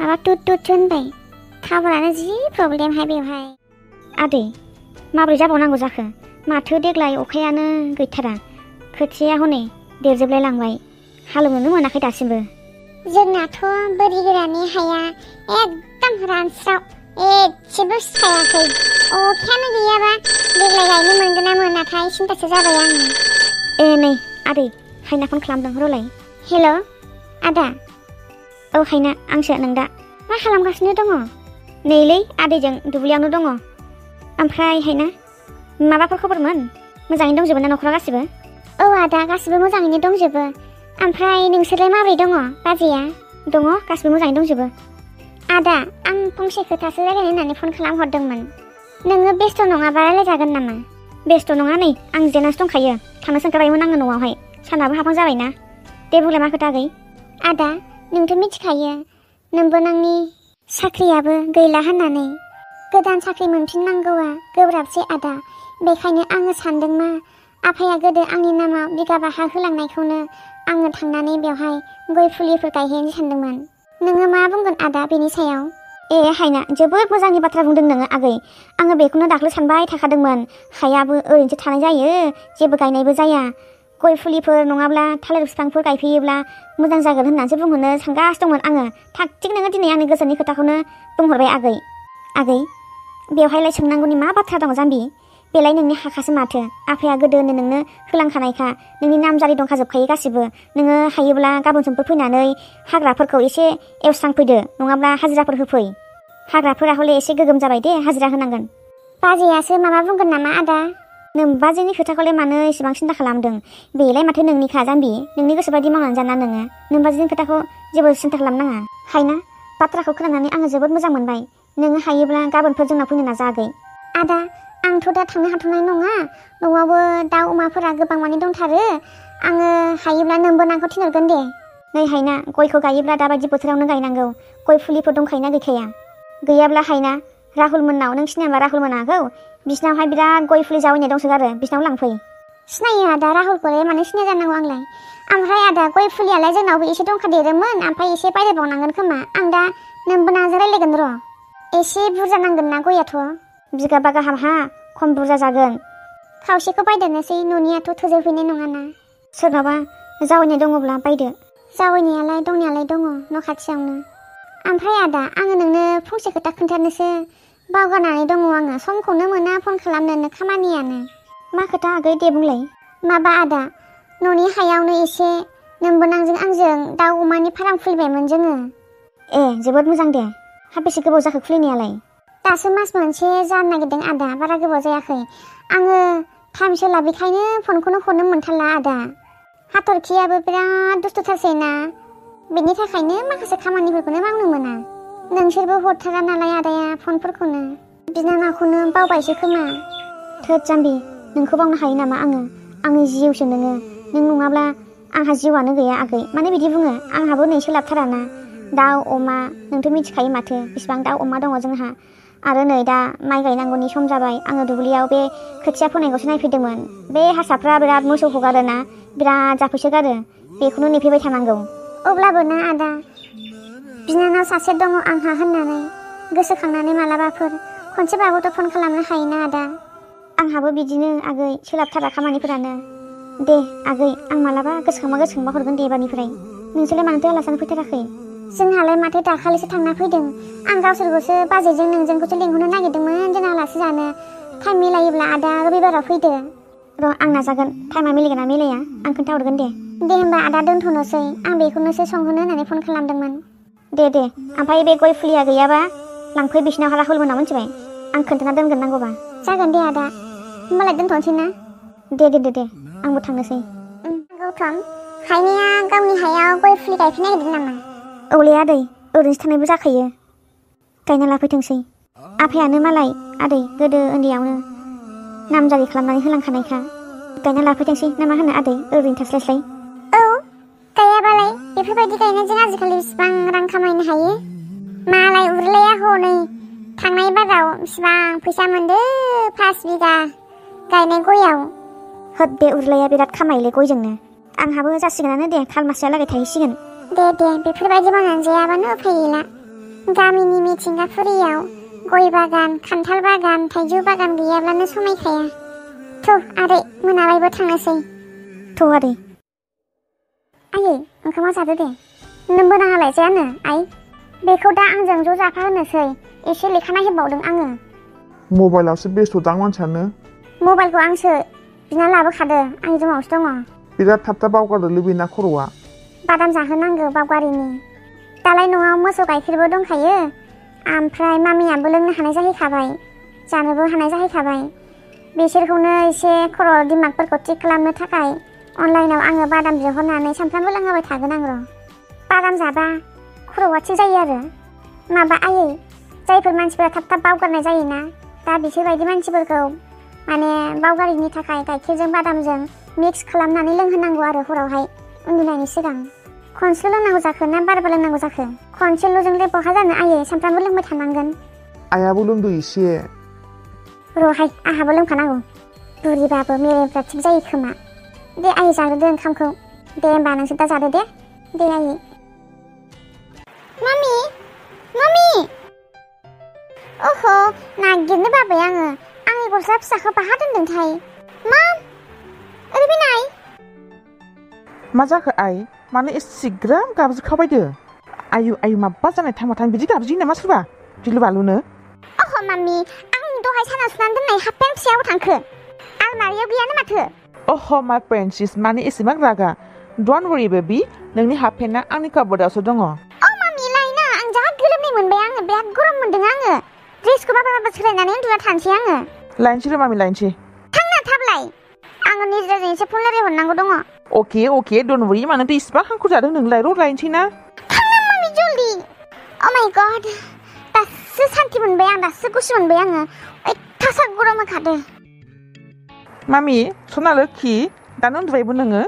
माबा टुट होनबाय टावारानो जि प्रब्लेमहाय बेवहाय। आदै माब्रै जाबावनांगौ जाखो माथो देग्लाय अखायानो गैथारा खोथिया हनै देरजोबलाय लांबाय हालेवनोनो मोनाखै दासिमबो। जोंनाथ' बोरि गोरानि हाया एकदम रानस्राव एसेबो सिखायाखै अखायानो गैयाबा देग्लाय गायनो मोनगोन ना मोनाथाय सिन्थासो जाबाय आङो। नै आदै हायना फन खालामदों र'लाय। हेल' आदा। औ हायना आंसो नों दा मा खालामगासिनो दङ? नैलै आदैजों दुब्लियावनो दङ। ओमफ्राय हायना माबाफोर खबरमोन मोजाङैनो दंजोबो ना न'खराव गासिबो? औ आदा गासिबो मोजाङैनो दंजोबो। ओमफ्राय नोंसोरलाय माबोरै दङ बाजैया? दङ गासिबो मोजाङैनो दंजोबो। आदा आं फंसे खोथासो रायलायनो होननानै फन खालामहरदोंमोन। नोङो बेस्थ' नङाबा रायलायजागोन नामा? बेस्थ' नङा नै आं जिरायनासो दंखायो थांनोसो ओंखारबायमोन आङो न'आवहाय सानाबो हाबहां जाबायना। दे बुंलाय मा खोथा आगै? आदा नोंथ' मिथिखायो नोंबोनांनि साख्रियाबो गैला होननानै। गोदान साख्रि मोनफिननांगौआ गोब्राबसै आदा। बेखायनो आङो सानदों मा आफाया गोदो आंनि नामाव बिगाबा हा होलांनायखौनो आङो थांनानै बेवहाय गय फुलिफोर गायहैनो सानदोंमोन। नोङो मा बुंगोन आदा बेनि सायाव? हायना जोबोद मोजांनि बाथ्रा बुंदों नोङो आगै। आङो बेखौनो दाख्लै सानबाय थाखादोंमोन हायाबो ओरैनोसो थानाय जायो जेबो गायनायबो जाया गय फुलिफोर नङाब्ला थालिर बिफांफोर गायफैयोब्ला मोजां जागोन होननानैसो बुंहरनो सानगासिनो दंमोन आङो। थाग नोङो दिनै आंनि गोसोनि खोथाखौनो बुंहरबाय आगै। आगै बेवहायलाय सोंनांगौनि मा बाथ्रा दङ जाम्बि? बेलाय नोंनि हाखासो माथो आफाया गोदोनो नोंनो होलांखानायखा नोंनि नामजारि दंखाजोबखायो गासिबो। नोङो हायोब्ला गाबोन समफोर फैनानै हाग्राफोरखौ एसे एवस्रांफैदो नङाब्ला हाजिराफोर होफै। हाग्राफोरा हले एसे गोगोम जाबाय दे हाजिरा होनांगोन। बाजैयासो माबा बुंगोन नामा आदा? नों बाजैनि खोथाखौलाय मानो एसेबां सिन्था खालामदों? बेलाय माथो नोंनिखा जाम्बि नोंनि गोसो बायदि मावनानै जाना नोङो। नों बाजैनि खोथाखौ जेबो सिन्था खालामनाङा। हायना बाथ्राखौ खोनानानै आङो जोबोद मोजां मोनबाय। नोङो हायोब्ला गाबोनफोर जोंनाव फैनो नाजा आगै। आदा आंथ' दा थांनो हाथ'नाय नङा। न'आवबो दाउ अमाफोरा गोबां मानि दंथारो। आङो हायोब्ला नोंबोनांखौ थिनहरगोन दे। नै हायना गयखौ गायोब्ला दाबायदि बोथोरावनो गायनांगौ। गय फुलिफोर दंखायोना गैखाया? गैयाब्ला हायना राहुल मोननाव नों सिनायाबा राहुल मोनाखौ? बिसिनावहाय बिराद गय फुलि जावैनाय दंसोगारो बिसिनाव लांफै। सिनायो आदा राहुलखौलाय मानो सिनाया जानांगौ आंलाय। ओमफ्राय आदा गय फुलियालाय जोंनावबो एसे दंखादेरोमोन ओमफ्राय एसे बायदेरबावनांगोन खोमा। आं दा नोंबोनांजों रायलायगोन र'। एसे बुरजा नांगोन ना गयाथ'। बिगाबा गाहाम हा खम बुरजा जागोन। खावसेखौ बायदेरनोसै न'नियाथ' थोजोबहैनाय नङाना। सोरनावबा जावैनाय दङब्ला बायदो। जावैनायालाय दंनायालाय दङ न' खाथियावनो। ओमफ्राय आदा आङो नोंनो फंसे खोथा खोन्थानोसो बावगारनानै दङ आङो। समखौनो मोना फन खालामनोनो खामानियानो। मा खोथा आगै दे बुंलाय। माबा आदा न'नि हायावनो एसे नोंबोनांजों आंजों दाउ अमानि फार्म खुलिबायमोन जोङो। जोबोद मोजां दे। हा बेसे गोबाव जाखो खुलिनायालाय? दासो मास मोनसे जानो नागिरदों आदा बारा गोबाव जायाखै। आङो टाइम सोलाबिखायनो फनखौनो हरनो मोनथारला आदा। हाथरखियाबो बिराद दुस्थ'थारसै ना बेनि थाखायनो माखासे खामानिफोरखौनो मावनो मोना। नोंसोरबो हरथारा नालाय आदाया फनफोरखौनो बिनानावखौनो बावबायसो खोमा। थोद जाम्बि नोंखौ बावनो हायो नामा आङो? आंनि जिउसो नोङो। नों नङाब्ला आंहा जिउआनो गैया आगै। मानो बिदि बुङो? आंहाबो नै सोलाबथाराना। दाउ अमा नोंथ' मिथिखायो माथो बेसिबां दाउ अमा दङ जोंहा। आरो नै दा माइ गायनांगौनि सम जाबाय। आङो दुब्लियाव बे खोथिया फोनायखौसो नायफैदोंमोन। बे हारसाफ्रा बिराद मोसौ हगारोना बिराद जाफैसोगारो बेखौनो नेफैबाय थानांगौ। अब्लाबो ना आदा बिनानाव सासे दङ आंहा होननानै गोसोखांनानै मालाबाफोर खनसेबाबोथ' फन खालामनो हायोना आदा। आंहाबो बिदिनो आगै सोलाबथारा खामानिफोरानो। दे आगै आं मालाबा गोसोखांबा हरगोन दे एबारनिफ्राय। नोंसोरलाय मानोथो आलासियानो फैथाराखै? जोंहालाय माथो दाखालिसो थांना फैदों। आं गावसोरखौसो बाजैजों नोंजोंखौसो लिंहरनो नागिरदोंमोन जों आलासि जानो। टाइम मिलायोब्ला आदा रबिबाराव फैदो। र' आं नाजागोन टाइमा मिलायगोन ना मिलाया आं खोन्थाहरगोन दे। दे होमबा आदा दोनथ'नोसै आं बेखौनोसो सोंहरनो होननानै फन खालामदोंमोन। दे ओमफ्राय बे गय फुलिया गैयाबा लांफै बिसिनाव राहुल मोनाव मिथिबाय। आं खोन्थाना दोनगोन नांगौबा। जागोन दे आदा होमबालाय दोनथ'नोसै ना? दे आंबो थांनोसै। गौतम हायनाया गावनि हायाव गय फुलि गायफैनो नागिरदों नामा? औलै आदै ओरैनोसो थानायबो जाखायो गायना लाफैथोंसै। आफायानो मालाय आदै गोदो उन्दैयावनो नामजारि खालामनानै होलांखानायखा। गायना लाफैथोंसै ना मा होनो आदै ओरैनो थास्लायस्लाय। औ गायाबालाय बेफोरबायदि गायनायजों आजिखालि बेसिबां रां खामायनो हायो। मालाय उरलाया हनै थांनाय बाराव बेसिबां फैसा मोनदो 5 बिगा गायनाय गयाव। होद बे उरलाया बिराद खामायोलै गयजोंनो। आंहाबो जासिगोनानो दे खालमासियालागै थाहैसिगोन। दे बेफोरबायदि मावनानै जायाबानो उफाय गैला। गामिनि मिथिंगाफुरियाव गय बागान, खान्थाल बागान, थाइजौ बागान गैयाब्लानो समायखाया। थ' आदै मोनाबायबो थांनोसै। थ' आदै। आयै ओंखामा जादो दे। नोंबो नाङालाय जायानो आइ? बेखौ दा आंजों ज' जाफा होनोसै। एसे लेखा नायहोबावदों आङो। मबाइलावसो बेस्थ' दां मानसियानो। मबाइलखौ आंसो बिना लाबोखादो, आंनि रुमावसो दङ। बिराद थाब थाब बावगारदोलै बेना खर'आ। बादाम जाहोनांगौ बावगारिनि। दालाय न'आव मोसौ गाइखेरबो दंखायो, ओमफ्राय मामियाबो लोंनो हानाय जाहैखाबाय, जानोबो हानाय जाहैखाबाय। बिसोरखौनो एसे खर' दिमागफोरखौ थिग खालामनो थाखाय अनलाइनाव आङो बादाम बिहरनानै सानफ्रामबो लोंहोबाय थागोन आं र'। बादाम जाबा खर'आ थिग जायो आरो। माबा आयै, जायफोर मानसिफोरा थाब थाब बावगारनाय जायोना, दा बिसोरबायदि मानसिफोरखौ माने बावगारिनि थाखाय गाइखेरजों बादामजों मिक्स खालामनानै लोंहोनांगौ आरो हरावहाय उन्दुनायनि सिगां। खनसेल' लोंनांगौ जाखो ना बारबा लोंनांगौ जाखो? खनसेल'जोंलाय बहा जानो आयै, सानफ्रामबो लोंबाय थानांगोन। आइयाबो लोंदो एसे। र'हाय आंहाबो लोंफानांगौ। बुरिबाबो मेलेमफ्रा थिग जायो खोमा। दे आयै जाग्रोदो ओंखामखौ। दे होमबा नोंसोर दा जादो दे। दे आयै। मामि मामि ओह नागिरनो बाबाय आङो। आंनि गस्ला फिसाखौ बाहा दोनदोंथाय? माम ओरै फैनाय। मा जाखो आइ? मानो एसेग्राब गाबज्रिखाबायदो? आयु आयु माबा जानाय थांबाथां बिदि गाबज्रियो नामा सोरबा गिलु बालुनो? अह मामि, आं दहाय साना सुनानै दोननाय हाफ पेन्ट फिसायाव थांखो? आलमारियाव गैयानो माथो। अह माय प्रिन्सेस, मानो एसेबां रागा? डन्ट वरि बेबि, नोंनि हाफ पेन्टआ आंनि काबोर्डआवसो दङ। मामि लायना, आं जा गोलोमनाय मोनबाय, आङो बिराद गरम मोनदों आङो। ड्रेसखौ बाबा सोलायनानै उन्दुना थानोसै आङो। लायनोसै र' मामि लायनोसै। थांना थाबलाय, आङो निजिराजों एसे फन रायलायहरनांगौ दङ। अके डन्ट वरि, मानोथो इसिबां हांखुर जादों नोंलाय? र' लायनोसै ना? थांना मामि जल्दि। अ माय गड, दासो सान्थि मोनबाय आं, दासो गुसु मोनबाय आङो। अयथासार गरम होखादो। मामि सना लोखि, दानो उन्दुबायबो नोङो?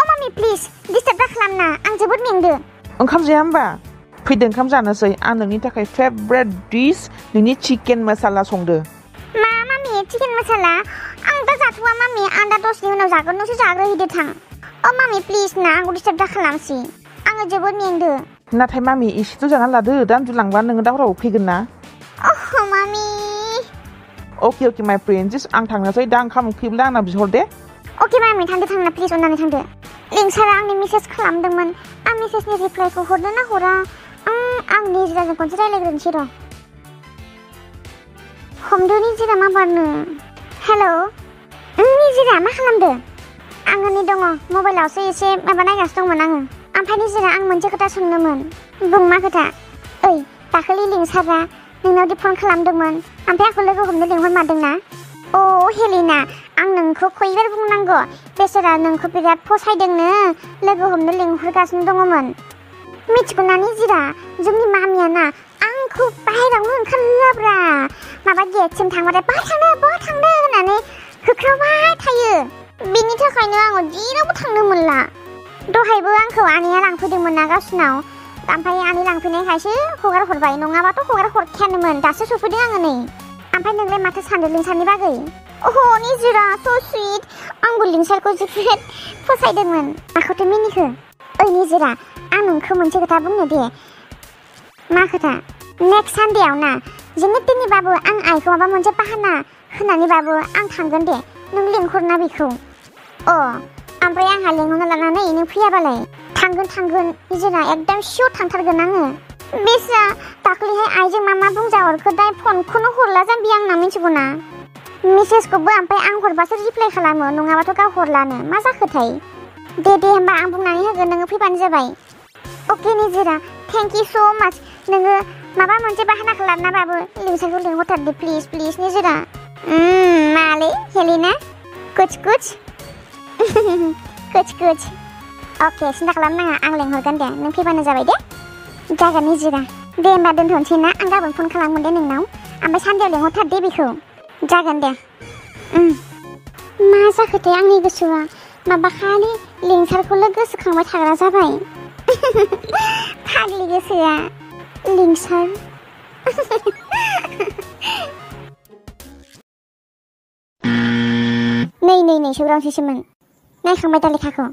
मामि प्लिज डिस्टार्ब दा खालामना, आं जोबोद मेंदो। ओंखाम जाया होमबा? फैदो ओंखाम जानोसै। आं नोंनि थाखाय फेभरेट डिश, नोंनि चिकेन मसाला संदो। मा मामि चिकेन मसाला? आं दा जाथ'वा मामि, आं दा दसेनि उनाव जागोन, नोंसो जाग्रोहैदो थां। मामि प्लिज ना, आंखौ डिस्टार्ब दा खालामसै, आङो जोबोद मेंदो। नाथाय मामि एसेथ' जाना लादो, दा उन्दुलांबा नोङो दा हराव फैगोन ना? मामि। अके माय प्रिन्सेस, आं थांनोसै दा। ओंखाम उखैब्ला आंनाव बिहर दे। अके मामि, थांदो प्लिज, अननानै थांदो। लिंसारा आंनि मेसेज खालामदोंमोन, आं मेसेजनि रिप्लाइखौ हरनो ना हरा? आं निजिराजों खनसे रायलायग्रोनोसै र'। हमदो निजिरा, मा बारनो? हेल' निजिरा, मा खालामदो? आङो नै दङ, मबाइलावसो एसे माबा नायगासिनो दंमोन आङो। ओमफ्राय निजिरा, आं मोनसे खोथा सोंनोमोन। बुं, मा खोथा? ओइ दाखालि लिंसारा नोंनावदि फन खालामदोंमोन, ओमफ्राय आंखौ लोगो हमनो लिंहरमारदोंना? हेलिना, आं नोंखौ खयबार बुंनांगौ, बेसोरा नोंखौ बिराद फसायदोंनो, लोगो हमनो लिंहरगासिनो दङमोन। मिथिगौना निजिरा, जोंनि मामियाना आंखौ बाहेरायावनो ओंखारहोआब्रा। माबा गेटसिम थांबाथाय बहा थांदो होननानै होख्रावबाय थायो। बेनि थाखायनो आङो जेरावबो थांनो मोनला। दहायबो आंखौ आनैया लांफैदोंमोन ना गावसिनाव, ओमफ्राय आनै लांफैनायखायसो हगार हरबाय, नङाबाथ' हगार हरखायानोमोन। दासो सफैदों आङो नै। ओमफ्राय नोंलाय माथो सानदों लिंसारनि बागै? निजिरा स' सुइट, आंबो लिंसारखौ जोबोद फसायदोंमोन। माखौथो मिनिखो? ओइ निजिरा, आं नोंखौ मोनसे खोथा बुंनो दे। मा खोथा? नेक्स्ट सानडेआव ना, जेने तेनेबाबो आं आइखौ माबा मोनसे बाहाना होनानैबाबो आं थांगोन दे, नों लिंहरना बेखौ। ओमफ्राय आंहा लिंहरना लानानै नों फैयाबालाय? थांगोन निजिरा, एकदम सियर थांथारगोन आङो। बेसा दाख्लैहाय आइजों मा बुंजाहरखो, दाय फनखौनो हरला जाम्बि आंना, मिथिगौ ना? मेसेजखौबो ओमफ्राय आं हरबासो रिप्लाइ खालामो, नङाबाथ' गाव हरलानो। मा जाखोथाय? दे होमबा आं बुंनानै होगोन, नोङो फैबानो जाबाय। अके निजिरा, थेंक इउ स' माच। नोङो माबा मोनसे बाहाना खालामनाबाबो लिंसारखौ लिंहरथारदो प्लिज निजिरा। मालै हेलिना, कुछ अके, सिन्था खालामनाङा, आं लिंहरगोन दे, नों फैबानो जाबाय दे। जागोन निजिरा, दे होमबा दोनथ'नोसै ना, आं गाबोन फन खालामगोन दे नोंनाव, ओमफ्राय सानदेआव लिंहरथार दे बेखौ। जागोन दे। मा जाखोथाय आंनि गोसोआ, माबा खालि लिंसारखौल' गोसोखांबाय थाग्रा जाबाय। फाग्लि गोसोआ लिंसार। नै सौरांसैसोमोन। नायखांबाय दा लेखाखौ?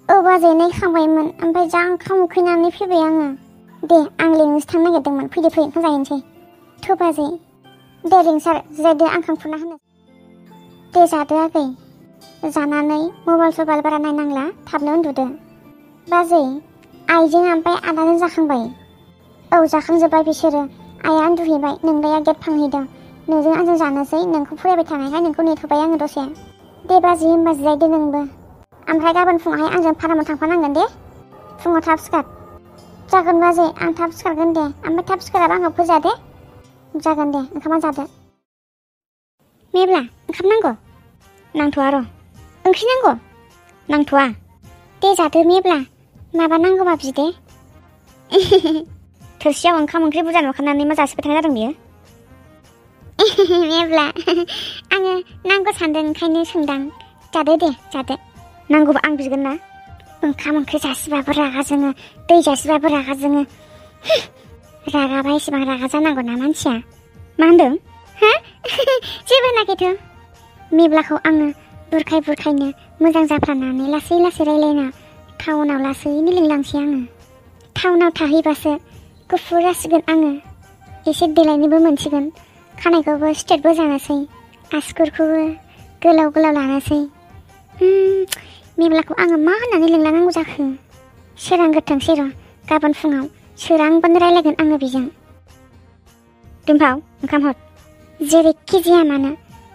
बाजै नायखांबायमोन, ओमफ्राय जा ओंखाम उखैनानै फैबाय आङो। दे आं लिंनोसो थांनो नागिरदोंमोन फैदो फै ओंखाम जाहैनोसै थ' बाजै दे रिंसार जिरायदो आं ओंखाम खुरना होनो दे जादो आगै जानानै मबाइल सबाइल बारा नायनांला थाबनो उन्दुदो बाजै आइजों ओमफ्राय आदाजों जाखांबाय औ जाखांजोब्बाय बिसोरो आइया उन्दुहैबाय नोंदाया गेट फांहैदों नोंजों आंजों जानोसै नोंखौ फरायबाय थानायखाय नोंखौ नेथ'बाय आङो दसे दे बाजै होमबा जिरायदो नोंबो ओमफ्राय गाबोन फुङावहाय आंजों फारामाव थांफानांगोन दे फुङाव थाब सिखार जागोन बाजै आं थाब सिखारगोन दे ओमफ्राय थाब सिखाराबा आंखौ फोजा दे जागोन दे ओंखामा जादो मेब्ला ओंखाम नांगौ नांथ'आ र' ओंख्रि नांगौ नांथ'आ दे जादो मेब्ला माबा नांगौबा बिदे थोरसियाव ओंखाम ओंख्रि बुरजा नुखानानै मा जासिबाय थानाय जादों बियो मेब्ला आङो नांगौ सानदों ओंखायनो सोंदां जादो दे जादो नांगौबा आं बिगोन ना ओंखाम ओंख्रि जासिबाबो रागा जोङो दै जासिबाबो रागा जोङो रागाबा एसेबां रागा जानांगौ ना मानसिया मा होनदों हा जेबो होनाखैथ' मेब्लाखौ आङो बुरखाय बुरखायनो मोजां जाफ्रानानै लासै लासै रायलायना टाउनाव लासैनो लिंलांसै आङो टाउनाव थाहैबासो गुफुर जासिगोन आङो एसे देलायनोबो मोनसिगोन खानायखौबो स्ट्रेटबो जानोसै आसुगुरखौबो गोलाव गोलाव लानोसै मेब्लाखौ आङो मा होननानै लिंलांनांगौ जाखो सोरां गोथोंसै र' गाबोन फुङाव सोरांबानो रायलायगोन आङो बेजों दिम्फाव ओंखाम हर जेरैखि जाया मानो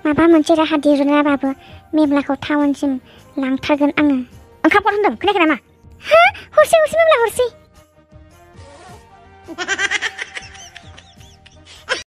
माबा मोनसे राहा दिरुनाबाबो मेब्लाखौ टाउनसिम लांथारगोन आङो ओंखाम हर होनदों खोनायाखै नामा हा हरसै मेब्ला हरसै